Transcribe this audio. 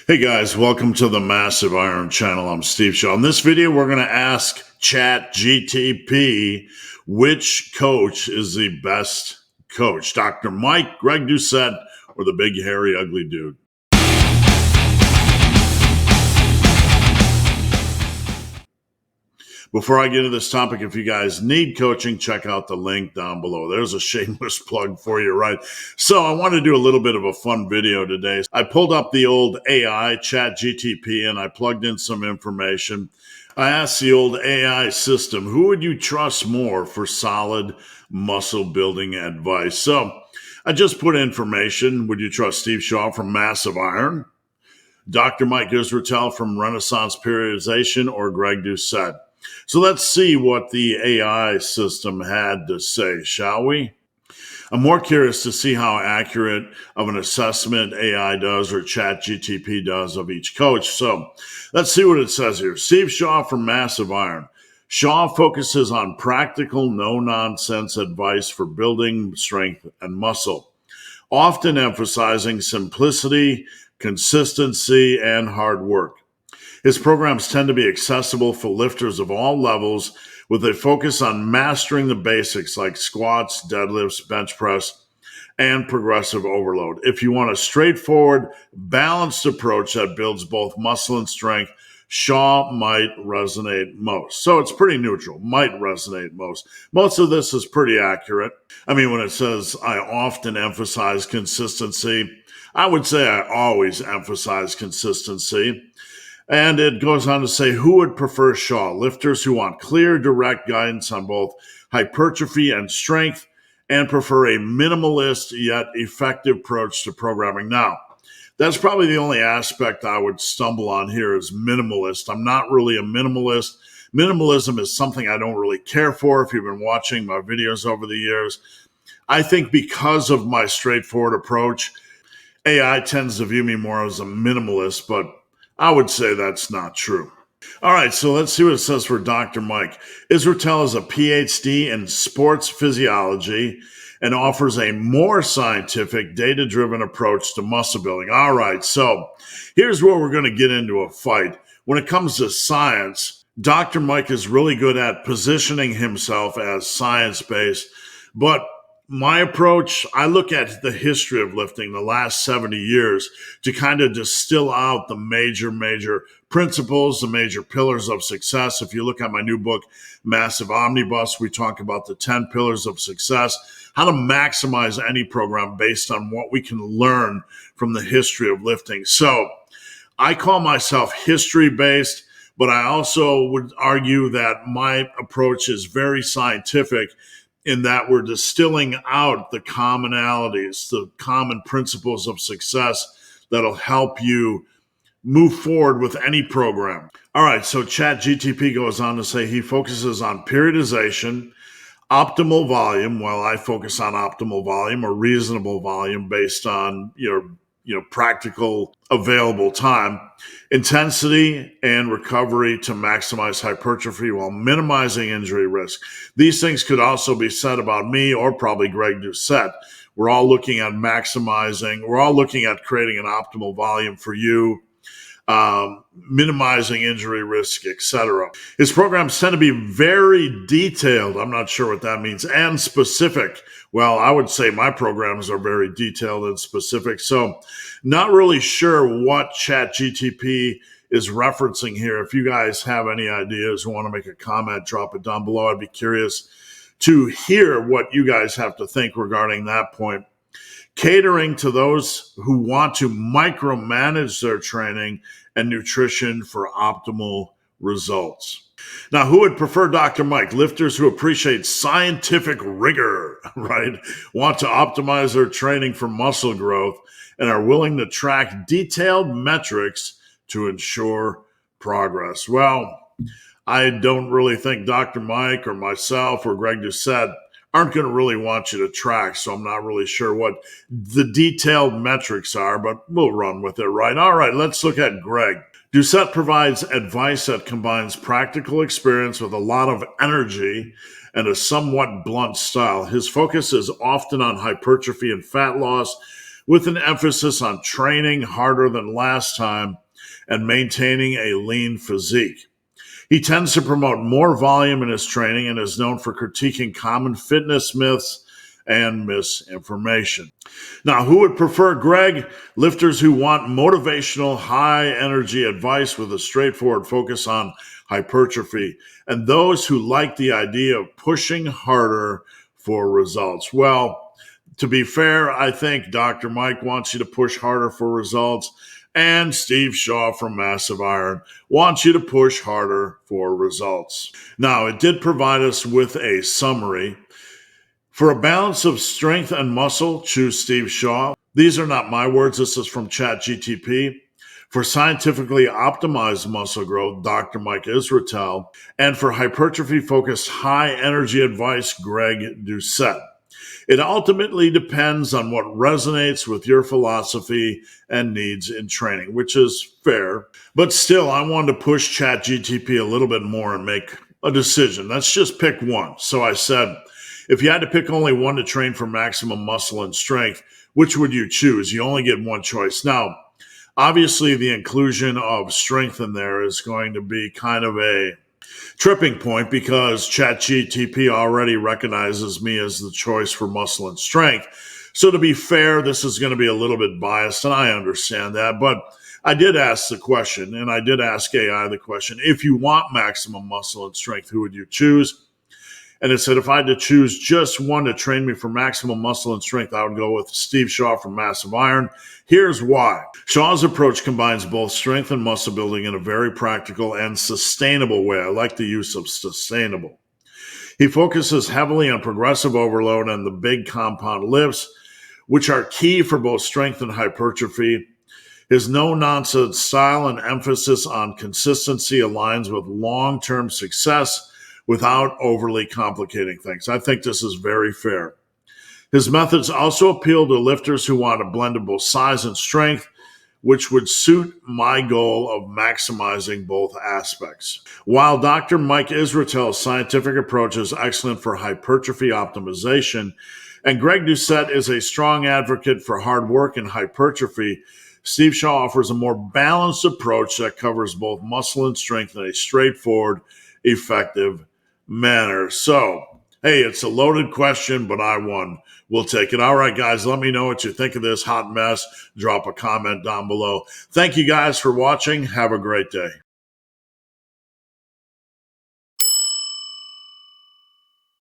Hey guys, welcome to the Massive Iron channel. I'm Steve Shaw. In this video, we're going to ask ChatGTP which coach is the best coach, Dr. Mike, Greg Doucette, or the big, hairy, ugly dude. Before I get into this topic, if you guys need coaching, check out the link down below. There's a shameless plug for you, right? So I want to do a little bit of a fun video today. I pulled up the old AI ChatGTP and I plugged in some information. I asked the old AI system, who would you trust more for solid muscle building advice? So I just put information. Would you trust Steve Shaw from Massive Iron, Dr. Mike Israetel from Renaissance Periodization, or Greg Doucette? So let's see what the AI system had to say, shall we? I'm more curious to see how accurate of an assessment AI does or ChatGTP does of each coach. So let's see what it says here. Steve Shaw from Massive Iron. Shaw focuses on practical, no-nonsense advice for building strength and muscle, often emphasizing simplicity, consistency, and hard work. His programs tend to be accessible for lifters of all levels, with a focus on mastering the basics like squats, deadlifts, bench press, and progressive overload. If you want a straightforward, balanced approach that builds both muscle and strength, Shaw might resonate most. So it's pretty neutral, might resonate most. Most of this is pretty accurate. I mean, when it says, I often emphasize consistency, I would say I always emphasize consistency. And it goes on to say, who would prefer Shaw? Lifters who want clear, direct guidance on both hypertrophy and strength and prefer a minimalist yet effective approach to programming. Now, that's probably the only aspect I would stumble on here is minimalist. I'm not really a minimalist. Minimalism is something I don't really care for if you've been watching my videos over the years. I think because of my straightforward approach, AI tends to view me more as a minimalist, but I would say that's not true. All right, so let's see what it says for Dr. Mike. Israetel is a PhD in sports physiology and offers a more scientific, data-driven approach to muscle building. All right, so here's where we're going to get into a fight. When it comes to science, Dr. Mike is really good at positioning himself as science-based, but my approach, I look at the history of lifting the last 70 years to kind of distill out the major principles, the major pillars of success. If you look at my new book, Massive Omnibus, we talk about the 10 pillars of success, how to maximize any program based on what we can learn from the history of lifting. So I call myself history-based, but I also would argue that my approach is very scientific in that we're distilling out the commonalities, the common principles of success that'll help you move forward with any program. All right, so ChatGTP goes on to say he focuses on periodization, optimal volume, while I focus on optimal volume or reasonable volume based on your practical available time, intensity and recovery to maximize hypertrophy while minimizing injury risk. These things could also be said about me or probably Greg Doucette. We're all looking at maximizing, we're all looking at creating an optimal volume for you, minimizing injury risk, etc. His programs tend to be very detailed. I'm not sure what that means. And specific. Well, I would say my programs are very detailed and specific. So not really sure what ChatGTP is referencing here. If you guys have any ideas or want to make a comment, drop it down below. I'd be curious to hear what you guys have to think regarding that point. Catering to those who want to micromanage their training and nutrition for optimal results. Now, who would prefer Dr. Mike? Lifters who appreciate scientific rigor, right? Want to optimize their training for muscle growth and are willing to track detailed metrics to ensure progress. Well, I don't really think Dr. Mike or myself or Greg Doucette aren't going to really want you to track, so I'm not really sure what the detailed metrics are, but we'll run with it, right? All right, let's look at Greg. Doucette provides advice that combines practical experience with a lot of energy and a somewhat blunt style. His focus is often on hypertrophy and fat loss, with an emphasis on training harder than last time and maintaining a lean physique. He tends to promote more volume in his training and is known for critiquing common fitness myths and misinformation. Now, who would prefer Greg? Lifters who want motivational, high-energy advice with a straightforward focus on hypertrophy, and those who like the idea of pushing harder for results. Well, to be fair, I think Dr. Mike wants you to push harder for results, and Steve Shaw from Massive Iron wants you to push harder for results. Now, it did provide us with a summary. For a balance of strength and muscle, choose Steve Shaw. These are not my words. This is from ChatGTP. For scientifically optimized muscle growth, Dr. Mike Israetel. And for hypertrophy-focused high-energy advice, Greg Doucette. It ultimately depends on what resonates with your philosophy and needs in training, which is fair. But still, I wanted to push ChatGTP a little bit more and make a decision. Let's just pick one. So I said, if you had to pick only one to train for maximum muscle and strength, which would you choose? You only get one choice. Now, obviously, the inclusion of strength in there is going to be kind of a tripping point because ChatGTP already recognizes me as the choice for muscle and strength. So to be fair, this is going to be a little bit biased, and I understand that. But I did ask the question, and I did ask AI the question, if you want maximum muscle and strength, who would you choose? And it said if I had to choose just one to train me for maximum muscle and strength, I would go with Steve Shaw from Massive Iron. Here's why. Shaw's approach combines both strength and muscle building in a very practical and sustainable way. I like the use of sustainable. He focuses heavily on progressive overload and the big compound lifts, which are key for both strength and hypertrophy. His no-nonsense style and emphasis on consistency aligns with long-term success without overly complicating things. I think this is very fair. His methods also appeal to lifters who want a blend of both size and strength, which would suit my goal of maximizing both aspects. While Dr. Mike Israetel's scientific approach is excellent for hypertrophy optimization, and Greg Doucette is a strong advocate for hard work and hypertrophy, Steve Shaw offers a more balanced approach that covers both muscle and strength in a straightforward, effective manner. So, hey, it's a loaded question, but I won. We'll take it. All right, guys, let me know what you think of this hot mess. Drop a comment down below. Thank you guys for watching. Have a great day.